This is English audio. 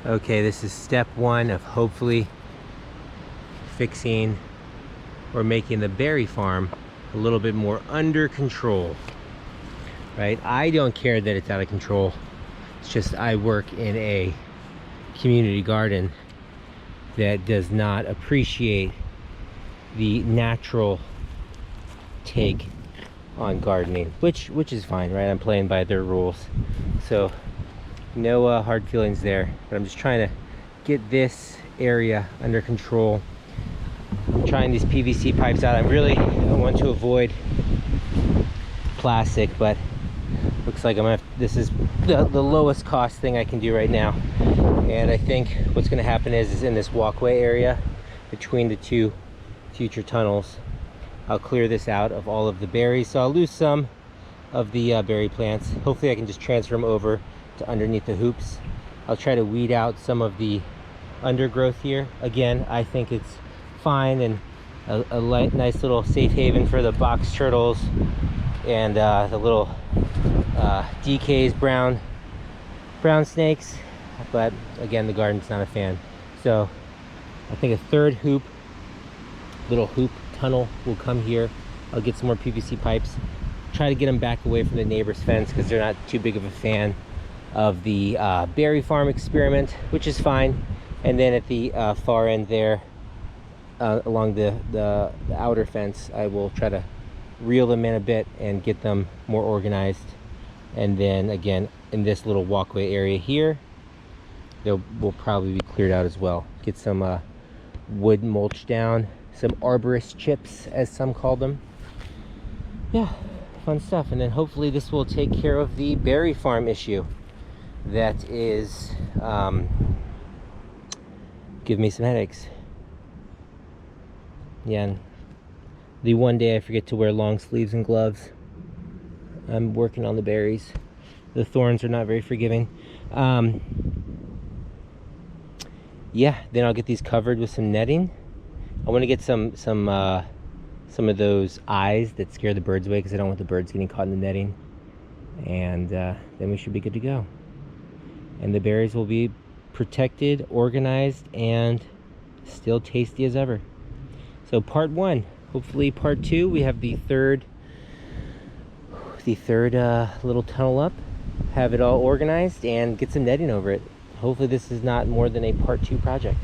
Okay, this is step one of hopefully fixing or making the berry farm a little bit more under control, right? I don't care that it's out of control. It's just I work in a community garden that does not appreciate the natural take on gardening, which is fine, right? I'm playing by their rules, so no hard feelings there. But I'm just trying to get this area under control. I'm trying these PVC pipes out. I want to avoid plastic, but looks like this is the lowest cost thing I can do right now. And I think what's going to happen is in this walkway area between the two future tunnels, I'll clear this out of all of the berries. So I'll lose some of the berry plants. Hopefully I can just transfer them over to underneath the hoops. I'll try to weed out some of the undergrowth here. Again, I think it's fine and a nice little safe haven for the box turtles and the little DK's brown snakes. But again, the garden's not a fan. So I think a third little hoop tunnel will come here. I'll get some more PVC pipes, try to get them back away from the neighbor's fence because they're not too big of a fan of the berry farm experiment, which is fine. And then at the far end there, along the outer fence, I will try to reel them in a bit and get them more organized. And then again, in this little walkway area here, they will probably be cleared out as well. Get some wood mulch down, some arborist chips, as some call them. Yeah, fun stuff. And then hopefully this will take care of the berry farm issue that is give me some headaches. Yeah, and the one day I forget to wear long sleeves and gloves. I'm working on the berries. The thorns are not very forgiving. Yeah, then I'll get these covered with some netting. I want to get some of those eyes that scare the birds away because I don't want the birds getting caught in the netting. And then we should be good to go. And the berries will be protected, organized, and still tasty as ever. So part one. Hopefully part two, we have the third little tunnel up, have it all organized, and get some netting over it. Hopefully this is not more than a part two project.